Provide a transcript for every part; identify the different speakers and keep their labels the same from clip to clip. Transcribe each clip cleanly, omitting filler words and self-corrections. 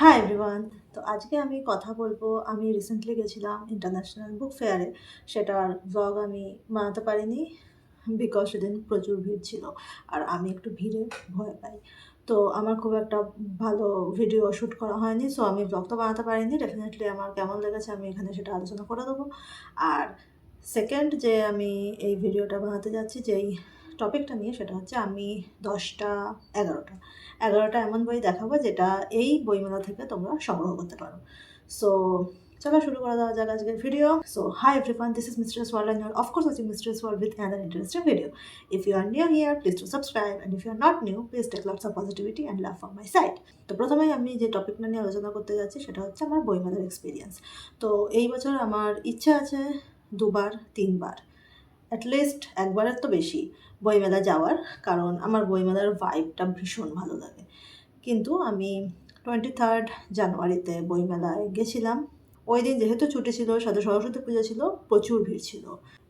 Speaker 1: Hi everyone. তো আজকে আমি কথা বলবো, আমি রিসেন্টলি গেছিলাম ইন্টারন্যাশনাল বুক ফেয়ারে। সেটার ব্লগ আমি বানাতে পারিনি বিকজ সেদিন প্রচুর ভিড় ছিল। আর আমি একটু ভিড়ে ভয় পাই। তো আমার খুব একটা ভালো ভিডিও শ্যুট করা হয়নি, সো আমি ব্লগ তো বানাতে পারিনি। ডেফিনেটলি আমার কেমন লেগেছে আমি এখানে সেটা আলোচনা করে দেবো। আর সেকেন্ড যে আমি এই ভিডিওটা বানাতে যাচ্ছি যেই টপিকটা নিয়ে, সেটা হচ্ছে আমি 10টা 11টা 11টা এমন বই দেখাবো যেটা এই বইমেলা থেকে তোমরা সংগ্রহ করতে পারো। সো চলো শুরু করে দেওয়া যাক আজকের video. So hi everyone, this is mistress world and you're of course watching Mistress World with another interesting video. If you are new here, please do subscribe, and if you are not new, please take lots of positivity and love from my side. তো প্রথমেই আমি যে টপিকটা নিয়ে আলোচনা করতে যাচ্ছি সেটা হচ্ছে আমার বইমেলার এক্সপিরিয়েন্স। তো এই বছর আমার ইচ্ছা আছে 2বার 3বার, অ্যাটলিস্ট একবারের তো বেশি বইমেলা যাওয়ার, কারণ আমার বইমেলার ভাইবটা ভীষণ ভালো লাগে। কিন্তু আমি 23rd জানুয়ারিতে বইমেলায় গেছিলাম। ওই দিন যেহেতু ছুটি ছিল, সাথে সরস্বতী পুজো ছিল, প্রচুর ভিড় ছিল।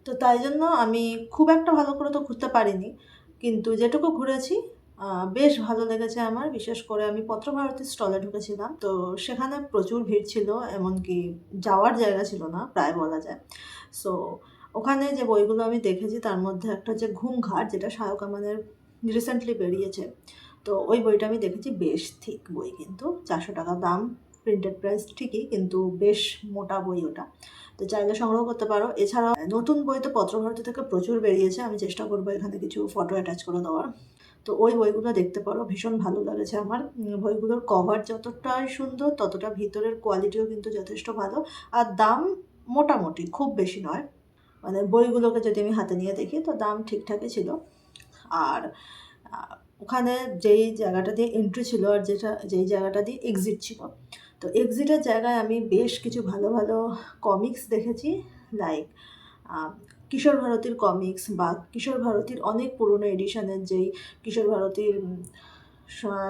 Speaker 1: তো তাই জন্য আমি খুব একটা ভালো করে তো ঘুরতে পারিনি, কিন্তু যেটুকু ঘুরেছি বেশ ভালো লেগেছে আমার। বিশেষ করে আমি পত্রভারতীর স্টলে ঢুকেছিলাম, তো সেখানে প্রচুর ভিড় ছিল, এমনকি যাওয়ার জায়গা ছিল না প্রায় বলা যায়। সো ওখানে যে বইগুলো আমি দেখেছি তার মধ্যে একটা হচ্ছে ঘুমঘাট, যেটা শায়ক আমাদের রিসেন্টলি বেরিয়েছে। তো ওই বইটা আমি দেখেছি, বেশ থিক বই, কিন্তু 400 টাকা দাম। প্রিন্টেড প্রাইস ঠিকই, কিন্তু বেশ মোটা বই ওটা। তো চাইলে সংগ্রহ করতে পারো। এছাড়াও নতুন বই তো পত্রভারতী থেকে প্রচুর বেরিয়েছে, আমি চেষ্টা করবো এখানে কিছু ফটো অ্যাটাচ করে দেওয়ার। তো ওই বইগুলো দেখতে পারো, ভীষণ ভালো লেগেছে আমার। বইগুলোর কভার যতটাই সুন্দর, ততটা ভিতরের কোয়ালিটিও কিন্তু যথেষ্ট ভালো। আর দাম মোটামুটি, খুব বেশি নয়। মানে বইগুলোকে যদি আমি হাতে নিয়ে দেখি তো দাম ঠিকঠাকই ছিল। আর ওখানে যেই জায়গাটা দিয়ে এন্ট্রি ছিল আর যেই জায়গাটা দিয়ে এক্সিট ছিল, তো এক্সিটের জায়গায় আমি বেশ কিছু ভালো ভালো কমিক্স দেখেছি। লাইক কিশোর ভারতীর কমিক্স, বা কিশোর ভারতীর অনেক পুরনো এডিশনের যেই কিশোর ভারতীর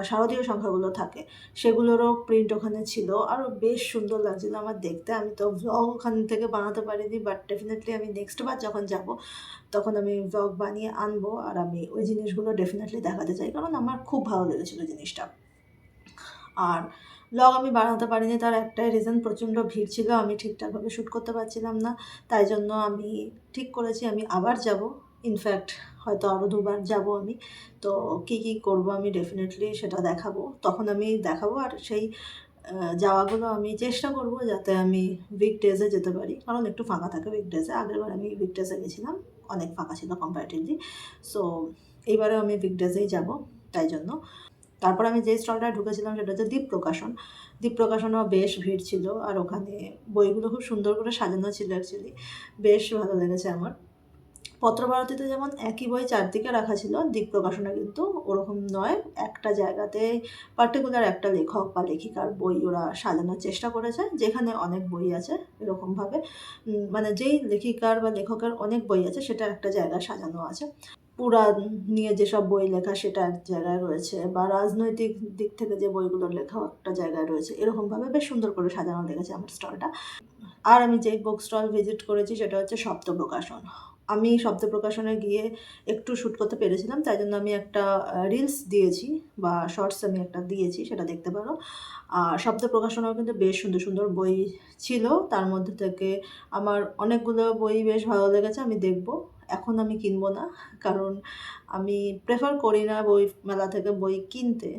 Speaker 1: শারদীয় সংখ্যাগুলো থাকে, সেগুলোরও প্রিন্ট ওখানে ছিল। আরও বেশ সুন্দর লাগছিলো আমার দেখতে। আমি তো ভ্লগ ওখান থেকে বানাতে পারিনি, বাট ডেফিনেটলি আমি নেক্সট বার যখন যাব তখন আমি ভ্লগ বানিয়ে আনবো, আর আমি ওই জিনিসগুলো ডেফিনেটলি দেখাতে চাই, কারণ আমার খুব ভালো লেগেছিলো জিনিসটা। আর ব্লগ আমি বানাতে পারিনি তার একটাই রিজন, প্রচণ্ড ভিড় ছিল, আমি ঠিকঠাকভাবে শ্যুট করতে পারছিলাম না। তাই জন্য আমি ঠিক করেছি আমি আবার যাব। ইনফ্যাক্ট হয়তো আরও 2বার যাব আমি। তো কী কী করবো আমি ডেফিনেটলি সেটা দেখাবো, তখন আমি দেখাবো। আর সেই যাওয়াগুলো আমি চেষ্টা করব যাতে আমি উইকডেজে যেতে পারি, কারণ একটু ফাঁকা থাকে উইকডেজে। আগেরবার আমি উইকডেজে গেছিলাম, অনেক ফাঁকা ছিল কম্পারেটিভলি। সো এইবারেও আমি উইকডেজেই যাব, তাই জন্য। তারপর আমি যে স্টলটায় ঢুকেছিলাম সেটা হচ্ছে দীপ প্রকাশন। দীপ প্রকাশনেও বেশ ভিড় ছিল, আর ওখানে বইগুলো খুব সুন্দর করে সাজানো ছিল অ্যাকচুয়ালি, বেশ ভালো লেগেছে আমার। পত্রভারতীতে যেমন একই বই চারদিকে রাখা ছিল, দীপ প্রকাশনে কিন্তু ওরকম নয়। একটা জায়গাতে পার্টিকুলার একটা লেখক বা লেখিকার বই ওরা সাজানোর চেষ্টা করেছে, যেখানে অনেক বই আছে এরকমভাবে। মানে যেই লেখিকার বা লেখকের অনেক বই আছে, সেটা একটা জায়গায় সাজানো আছে। পুরাণ নিয়ে যেসব বই লেখা সেটা এক জায়গায় রয়েছে, বা রাজনৈতিক দিক থেকে যে বইগুলো লেখা একটা জায়গায় রয়েছে, এরকমভাবে বেশ সুন্দর করে সাজানো লেগেছে আমার স্টলটা। আর আমি যেই বুক স্টল ভিজিট করেছি সেটা হচ্ছে শব্দ প্রকাশন। আমি শব্দ প্রকাশনে গিয়ে একটু শ্যুট করতে পেরেছিলাম, তাই জন্য আমি একটা রিলস দিয়েছি, বা শর্টস আমি একটা দিয়েছি, সেটা দেখতে পারো। আর শব্দ প্রকাশনেও কিন্তু বেশ সুন্দর সুন্দর বই ছিল, তার মধ্যে থেকে আমার অনেকগুলো বই বেশ ভালো লেগেছে। আমি দেখব, এখন আমি কিনবো না, কারণ আমি প্রেফার করি না বই মেলা থেকে বই কিনতে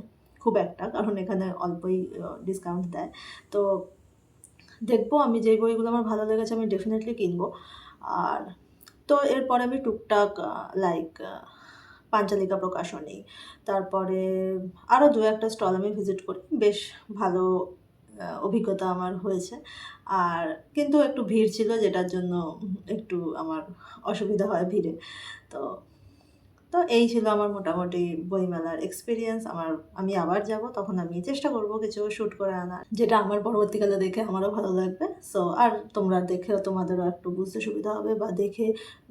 Speaker 1: খুব একটা, কারণ এখানে অল্পই ডিসকাউন্ট দেয়। তো দেখবো, আমি যেই বইগুলো আমার ভালো লেগেছে আমি ডেফিনেটলি কিনবো। আর তো এরপরে আমি টুকটাক লাইক পাঞ্চালিকা প্রকাশনী, তারপরে আরও 2-একটা স্টল আমি ভিজিট করি, বেশ ভালো অভিজ্ঞতা আমার হয়েছে। আর কিন্তু একটু ভিড় ছিল, যেটার জন্য একটু আমার অসুবিধা হয় ভিড়ে। তো তো এই ছিল আমার মোটামুটি বইমেলার এক্সপিরিয়েন্স। আমি আবার যাব, তখন আমি চেষ্টা করব কিছু শ্যুট করে আনার, যেটা আমার পরবর্তীকালে দেখে আমারও ভালো লাগবে। সো আর তোমরা দেখেও তোমাদেরও একটু বুঝতে সুবিধা হবে, বা দেখে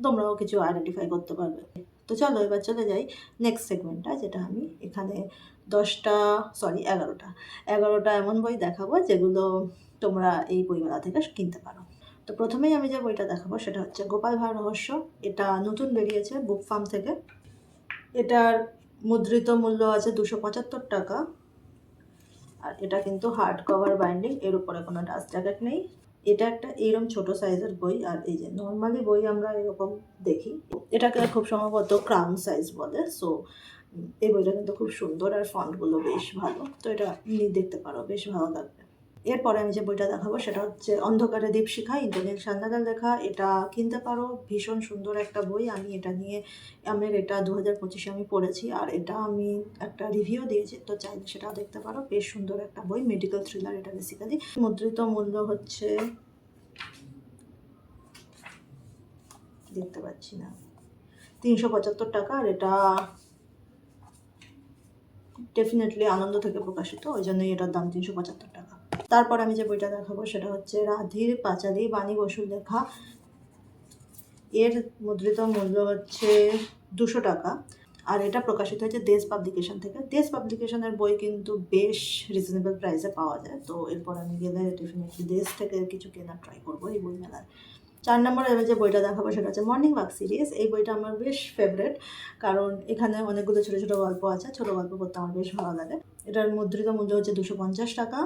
Speaker 1: তোমরাও কিছু আইডেন্টিফাই করতে পারবে। তো চলো এবার চলে যাই নেক্সট সেগমেন্টটা, যেটা আমি এখানে 10টা 11টা এমন বই দেখাবো যেগুলো তোমরা এই বইমেলা থেকে কিনতে পারো। তো প্রথমেই আমি যে বইটা দেখাবো সেটা হচ্ছে গোপাল ভাঁড় রহস্য। এটা নতুন বেরিয়েছে বুক ফার্ম থেকে। এটার মুদ্রিত মূল্য আছে 275 টাকা। আর এটা কিন্তু হার্ড কভার বাইন্ডিং, এর উপরে কোনো ডাস্ট জ্যাকেট নেই। এটা একটা এইরকম ছোট সাইজের বই, আর এই যে নর্মালি বই আমরা এরকম দেখি, এটাকে খুব সম্ভবত ক্রাউন সাইজ বলে। সো এই বইটা কিন্তু খুব সুন্দর আর ফন্টগুলো বেশ ভালো, তো এটা নিয়ে দেখতে পারো, বেশ ভালো লাগবে। এরপরে আমি যে বইটা দেখাবো সেটা হচ্ছে অন্ধকারে দীপশিখা, ইন্দ্রনীল সান্যালের লেখা। এটা কিনতে পারো, ভীষণ সুন্দর একটা বই। আমি এটা নিয়ে এটা 2025-এ আমি পড়েছি, আর এটা আমি একটা রিভিউ দিয়েছি, তো চাইলে সেটাও দেখতে পারো। বেশ সুন্দর একটা বই, মেডিকেল থ্রিলার এটা বেসিক্যালি। মুদ্রিত মূল্য হচ্ছে, দেখতে পাচ্ছি না, 375 টাকা। আর এটা ডেফিনেটলি আনন্দ থেকে প্রকাশিত, ওই জন্যই এটার দাম 375 টাকা। তারপর আমি যে বইটা দেখাবো সেটা হচ্ছে রাধির পাঁচালী, বাণী বসুর লেখা। এর মুদ্রিত মূল্য হচ্ছে 200 টাকা, আর এটা প্রকাশিত হয়েছে দেশ পাবলিকেশন থেকে। দেশ পাবলিকেশনের বই কিন্তু বেশ রিজনেবল প্রাইসে পাওয়া যায়, তো এরপর আমি গেলে ডেফিনেটলি দেশ থেকে কিছু কেনার ট্রাই করবো এই বই মেলায়। 4 নম্বরে আমি যে বইটা দেখাবো সেটা হচ্ছে মর্নিং ওয়াক সিরিজ। এই বইটা আমার বেশ ফেভারেট, কারণ এখানে অনেকগুলো ছোটো ছোটো গল্প আছে। ছোটো গল্প পড়তে আমার বেশ ভালো লাগে। এটার মুদ্রিত মূল্য হচ্ছে 250 টাকা,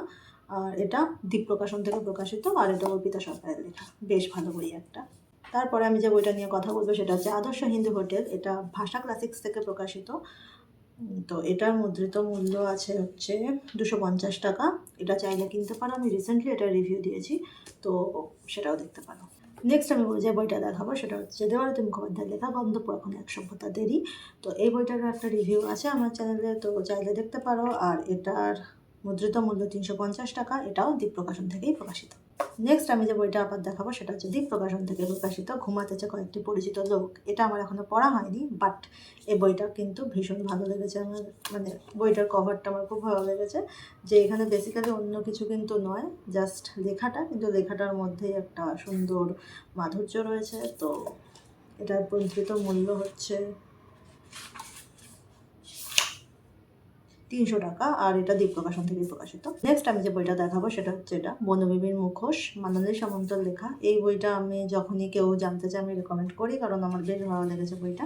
Speaker 1: আর এটা দ্বীপ প্রকাশন থেকে প্রকাশিত, আর এটা অর্পিতা সরকারের লেখা। বেশ ভালো বই একটা। তারপরে আমি যে বইটা নিয়ে কথা বলবো সেটা হচ্ছে আদর্শ হিন্দু হোটেল। এটা ভাষা ক্লাসিক্স থেকে প্রকাশিত। তো এটার মুদ্রিত মূল্য আছে হচ্ছে 250 টাকা। এটা চাইলে কিনতে পারো, আমি রিসেন্টলি এটা রিভিউ দিয়েছি, তো সেটাও দেখতে পারো। নেক্সট আমি যে বইটা দেখাবো সেটা হচ্ছে দেবারতী মুখোপাধ্যায়ের লেখা গন্তব্য এখন এক সভ্যতা দেরি। তো এই বইটারও একটা রিভিউ আছে আমার চ্যানেলে, তো চাইলে দেখতে পারো। আর এটার মুদ্রিত মূল্য 350 টাকা। এটাও দ্বীপ প্রকাশন থেকেই প্রকাশিত। নেক্সট আমি যে বইটা আবার দেখাবো সেটা হচ্ছে দ্বীপ প্রকাশন থেকে প্রকাশিত ঘুমাতেছে কয়েকটি পরিচিত লোক। এটা আমার এখনো পড়া হয়নি, বাট এই বইটা কিন্তু ভীষণ ভালো লেগেছে আমার। মানে বইটার কভারটা আমার খুব ভালো লেগেছে, যে এখানে বেসিক্যালি অন্য কিছু কিন্তু নয়, জাস্ট লেখাটা, কিন্তু লেখাটার মধ্যেই একটা সুন্দর মাধুর্য রয়েছে। তো এটার মুদ্রিত মূল্য হচ্ছে 300 টাকা, আর এটা দ্বীপ প্রকাশন থেকে প্রকাশিত। নেক্সট আমি যে বইটা দেখাবো সেটা হচ্ছে এটা বনবিবির মুখোশ, মানালি সামন্তর লেখা। এই বইটা আমি যখনই কেউ জানতে চাই আমি রেকমেন্ড করি, কারণ আমার বেশ ভালো লেগেছে বইটা।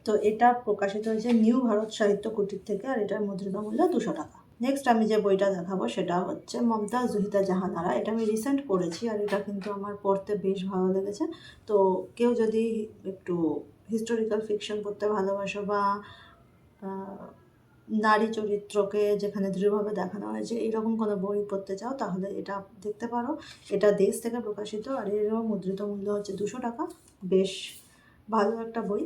Speaker 1: তো এটা প্রকাশিত হয়েছে নিউ ভারত সাহিত্য কুটির থেকে, আর এটার মুদ্রিত মূল্য 200 টাকা। নেক্সট আমি যে বইটা দেখাবো সেটা হচ্ছে মমতাজ জহিতা জাহানারা। এটা আমি রিসেন্ট পড়েছি, আর এটা কিন্তু আমার পড়তে বেশ ভালো লেগেছে। তো কেউ যদি একটু হিস্টোরিক্যাল ফিকশন পড়তে ভালোবাসো, বা নারী চরিত্রকে যেখানে দৃঢ়ভাবে দেখানো হয়েছে এরকম কোনো বই পড়তে চাও, তাহলে এটা দেখতে পারো। এটা দেশ থেকে প্রকাশিত, আর এরও মুদ্রিত মূল্য হচ্ছে 200 টাকা। বেশ ভালো একটা বই।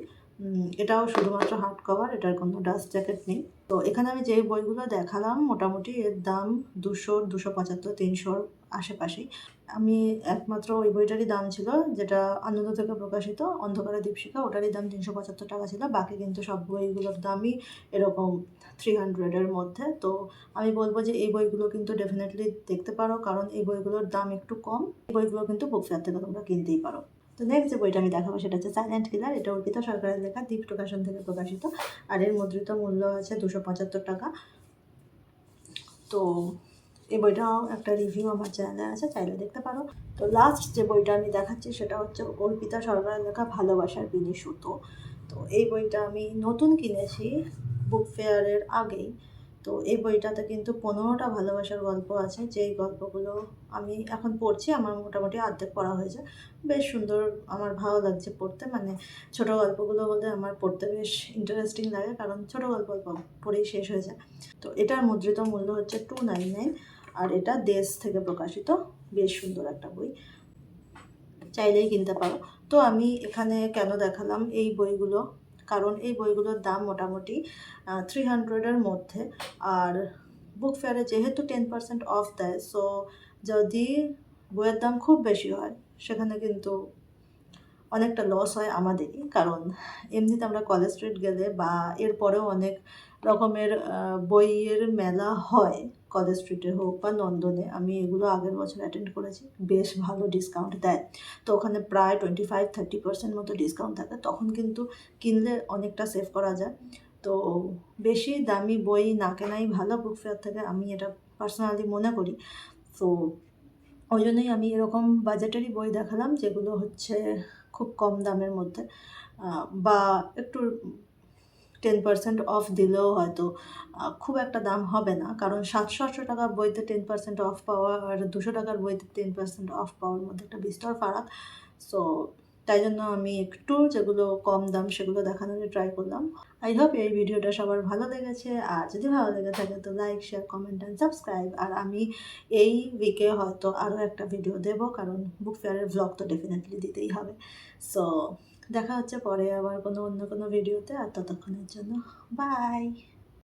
Speaker 1: এটাও শুধুমাত্র হার্ড কভার, এটার কোনো ডাস্ট জ্যাকেট নেই। তো এখানে আমি যে বইগুলো দেখালাম মোটামুটি এর দাম 200, 275, 300 আশেপাশেই। আমি একমাত্র ওই বইটারই দাম ছিল যেটা আনন্দ থেকে প্রকাশিত, অন্ধকারে দীপশিখা, ওটারই দাম 375 টাকা ছিল। বাকি কিন্তু সব বইগুলোর দামই এরকম 300-এর মধ্যে। তো আমি বলবো যে এই বইগুলো কিন্তু ডেফিনেটলি দেখতে পারো, কারণ এই বইগুলোর দাম একটু কম। এই বইগুলো কিন্তু বুক ফেয়ার থেকে তোমরা কিনতেই পারো। তো নেক্সট যে বইটা আমি দেখাবো সেটা হচ্ছে সাইলেন্ট কিলার। এটা অর্পিতা সরকারের লেখা, দ্বীপ প্রকাশন থেকে প্রকাশিত, আর এর মুদ্রিত মূল্য আছে 275 টাকা। তো এই বইটাও একটা রিভিউ আমার চ্যানেলে আছে, চাইলে দেখতে পারো। তো লাস্ট যে বইটা আমি দেখাচ্ছি সেটা হচ্ছে অর্পিতা সরকারের লেখা ভালোবাসার বিনি সুতো। তো এই বইটা আমি নতুন কিনেছি বুক ফেয়ারের আগেই। তো এই বইটাতে কিন্তু 15টা ভালোবাসার গল্প আছে, যেই গল্পগুলো আমি এখন পড়ছি, আমার মোটামুটি অর্ধেক পড়া হয়েছে। বেশ সুন্দর, আমার ভালো লাগছে পড়তে। মানে ছোটো গল্পগুলো হলে আমার পড়তে বেশ ইন্টারেস্টিং লাগে, কারণ ছোটো গল্প পড়েই শেষ হয়ে যায়। তো এটার মুদ্রিত মূল্য হচ্ছে 299, আর এটা দেশ থেকে প্রকাশিত। বেশ সুন্দর একটা বই, চাইলেই কিনতে পারো। তো আমি এখানে কেন দেখালাম এই বইগুলো, কারণ এই বইগুলোর দাম মোটামুটি 300-এর মধ্যে। আর বুক ফেয়ারে যেহেতু 10% অফ দেয়, সো যদি বইয়ের দাম খুব বেশি হয় সেখানে কিন্তু অনেকটা লস হয় আমাদেরই, কারণ এমনিতে আমরা কলেজ স্ট্রিট গেলে বা এরপরেও অনেক রকমের বইয়ের মেলা হয়, কলেজ স্ট্রিটে হোক বা নন্দনে। আমি এগুলো আগের বছর অ্যাটেন্ড করেছি, বেশ ভালো ডিসকাউন্ট দেয়। তো ওখানে প্রায় 25-30% মতো ডিসকাউন্ট থাকে, তখন কিন্তু কিনলে অনেকটা সেভ করা যায়। তো বেশি দামি বই না কেনাই ভালো বুক ফেয়ার থেকে, আমি এটা পার্সোনালি মনে করি। তো ওই জন্যই আমি এরকম বাজেটেরই বই দেখালাম, যেগুলো হচ্ছে খুব কম দামের মধ্যে, বা একটু 10% অফ দিলেও হয়তো খুব একটা দাম হবে না, কারণ 700-800 টাকার বইতে 10% অফ পাওয়া আর 200 টাকার বইতে 10% অফ পাওয়ার মধ্যে একটা বিস্তর ফারাক। সো তাই জন্য আমি একটু যেগুলো কম দাম সেগুলো দেখানোর ট্রাই করলাম। আই হোপ এই ভিডিওটা সবার ভালো লেগেছে, আর যদি ভালো লেগে থাকে তো like, share, comment and subscribe. আর আমি এই উইকে হয়তো আরও একটা ভিডিও দেবো, কারণ বুক ফেয়ারের ভ্লগ তো ডেফিনেটলি দিতেই হবে। সো দেখা হচ্ছে পরে আবার অন্য কোনো ভিডিওতে, আর ততক্ষণের জন্য বাই।